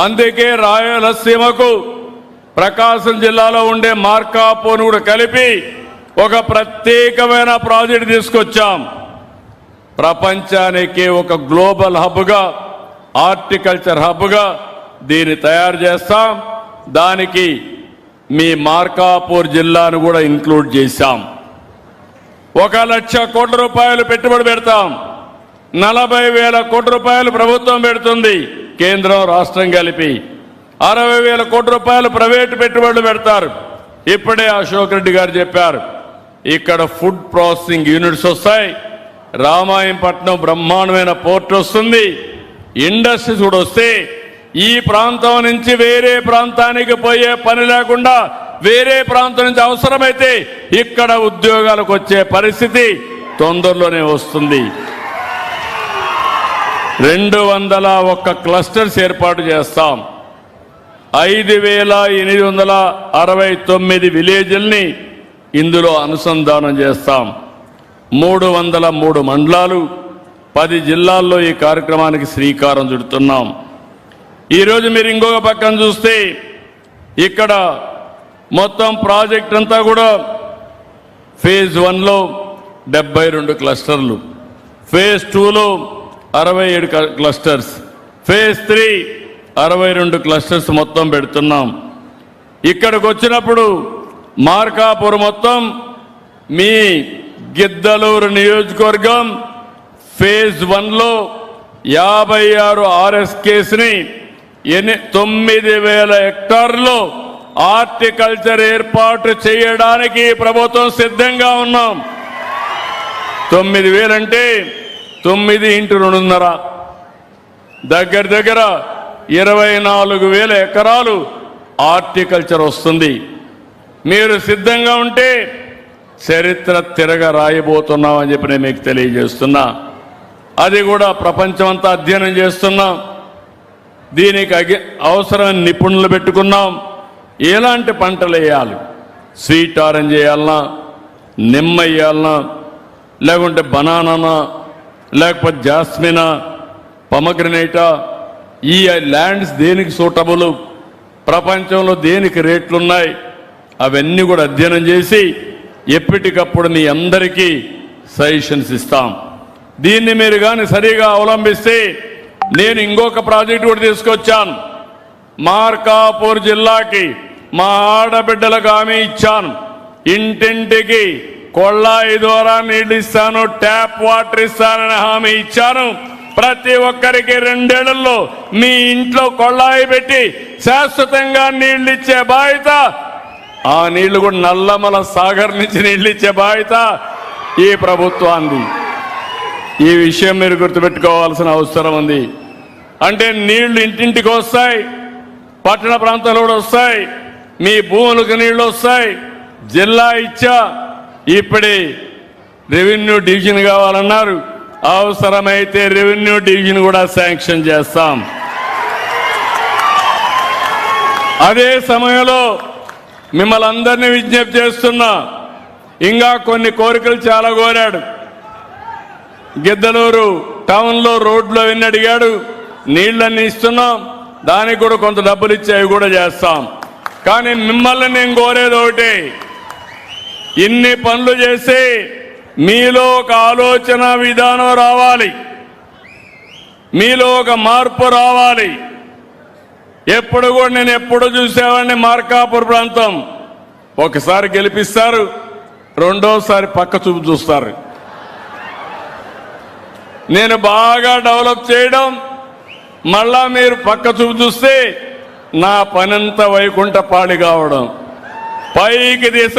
అందుకే రాయలసీమకు ప్రకాశం జిల్లాలో ఉండే మార్కాపురం కూడా కలిపి ఒక ప్రత్యేకమైన ప్రాజెక్ట్ తీసుకొచ్చాం. ప్రపంచానికి ఒక గ్లోబల్ హబ్గా, హార్టికల్చర్ హబ్గా దీన్ని తయారు చేస్తాం. దానికి మీ మార్కాపూర్ జిల్లాను కూడా ఇంక్లూడ్ చేశాం. 1,00,000 కోట్ల రూపాయలు పెట్టుబడి పెడతాం. 40,000 కోట్ల రూపాయలు ప్రభుత్వం పెడుతుంది, కేంద్రం రాష్ట్రం కలిపి. 60,000 కోట్ల రూపాయలు ప్రైవేటు పెట్టుబడులు పెడతారు. ఇప్పుడే అశోక్ రెడ్డి గారు చెప్పారు, ఇక్కడ ఫుడ్ ప్రాసెసింగ్ యూనిట్స్ వస్తాయి. రామాయంపట్నం బ్రహ్మాండమైన పోర్ట్ వస్తుంది. ఇండస్ట్రీస్ కూడా వస్తే ఈ ప్రాంతం నుంచి వేరే ప్రాంతానికి పోయే పని లేకుండా వేరే ప్రాంతం నుంచి అవసరమైతే ఇక్కడ ఉద్యోగాలకు వచ్చే పరిస్థితి తొందరలోనే వస్తుంది. 201 క్లస్టర్స్ ఏర్పాటు చేస్తాం. 5,869 విలేజ్ల్ని ఇందులో అనుసంధానం చేస్తాం. 303 మండలాలు, 10 జిల్లాల్లో ఈ కార్యక్రమానికి శ్రీకారం చుడుతున్నాం. ఈరోజు మీరు ఇంకొక పక్కన చూస్తే ఇక్కడ మొత్తం ప్రాజెక్ట్ అంతా కూడా ఫేజ్ 1లో 72 క్లస్టర్లు, ఫేజ్ 2లో 67 క్లస్టర్స్, ఫేజ్ 3 62 క్లస్టర్స్ మొత్తం పెడుతున్నాం. ఇక్కడికి వచ్చినప్పుడు మార్కాపురం మొత్తం మీ గిద్దలూరు నియోజకవర్గం ఫేజ్ 1లో 56 RSKస్ని 9,000 హెక్టార్లు హార్టికల్చర్ ఏర్పాటు చేయడానికి ప్రభుత్వం సిద్ధంగా ఉన్నాం. 9,000 అంటే 9 × 2.5 దగ్గర 24,000 ఎకరాలు హార్టికల్చర్ వస్తుంది. మీరు సిద్ధంగా ఉంటే చరిత్ర తిరగ రాయబోతున్నామని చెప్పి నేను మీకు తెలియజేస్తున్నా. అది కూడా ప్రపంచమంతా అధ్యయనం చేస్తున్నాం. దీనికి అవసరమైన నిపుణులు పెట్టుకున్నాం. ఎలాంటి పంటలు వేయాలి, స్వీట్ ఆరెంజ్ వేయాలన్నా, నిమ్మ వేయాలన్నా, లేకుంటే బనానా, లేకపోతే జాస్మినా, పొమగ్రనేటా, ఈ ల్యాండ్స్ దేనికి సూటబుల్, ప్రపంచంలో దేనికి రేట్లున్నాయి, అవన్నీ కూడా అధ్యయనం చేసి ఎప్పటికప్పుడు మీ అందరికీ సజెషన్స్ ఇస్తాం. దీన్ని మీరు కానీ సరిగా అవలంబిస్తే నేను ఇంకొక ప్రాజెక్ట్ కూడా తీసుకొచ్చాను. మార్కాపూర్ జిల్లాకి మా ఆడబిడ్డలకు హామీ ఇచ్చాను. ఇంటింటికి కొళాయి ద్వారా నీళ్లు ఇస్తాను, ట్యాప్ వాటర్ ఇస్తానని హామీ ఇచ్చాను. ప్రతి ఒక్కరికి 2 ఏళ్లలో మీ ఇంట్లో కొళాయి పెట్టి శాశ్వతంగా నీళ్లు ఇచ్చే బాధ్యత, ఆ నీళ్లు కూడా నల్లమల సాగర్ నుంచి నీళ్లు ఇచ్చే బాధ్యత ఈ ప్రభుత్వాన్ని. ఈ విషయం మీరు గుర్తుపెట్టుకోవాల్సిన అవసరం ఉంది. అంటే నీళ్లు ఇంటింటికి వస్తాయి, పట్టణ ప్రాంతాల్లో కూడా వస్తాయి, మీ భూములకు నీళ్లు వస్తాయి. జిల్లా ఇచ్చా, ఇప్పుడే రెవెన్యూ డివిజన్ కావాలన్నారు. అవసరమైతే రెవెన్యూ డివిజన్ కూడా శాంక్షన్ చేస్తాం. అదే సమయంలో మిమ్మల్ని అందరినీ విజ్ఞప్తి చేస్తున్నా, ఇంకా కొన్ని కోరికలు చాలా కోరాడు. గిద్దలూరు టౌన్లో రోడ్లు అవన్నీ అడిగాడు, నీళ్ళన్నీ ఇస్తున్నాం, దానికి కూడా కొంత డబ్బులు ఇచ్చి అవి కూడా చేస్తాం. కానీ మిమ్మల్ని నేను కోరేది ఒకటి, ఇన్ని పనులు చేసి మీలో ఒక ఆలోచన విధానం రావాలి, మీలో ఒక మార్పు రావాలి. ఎప్పుడు కూడా నేను ఎప్పుడు చూసేవాడిని, మార్కాపూర్ ప్రాంతం ఒకసారి గెలిపిస్తారు, రెండోసారి పక్క చూపు చూస్తారు. నేను బాగా డెవలప్ చేయడం, మళ్ళా మీరు పక్క చూపు చూస్తే నా పనంతా వైకుంఠపాళి కావడం, పైకి తీస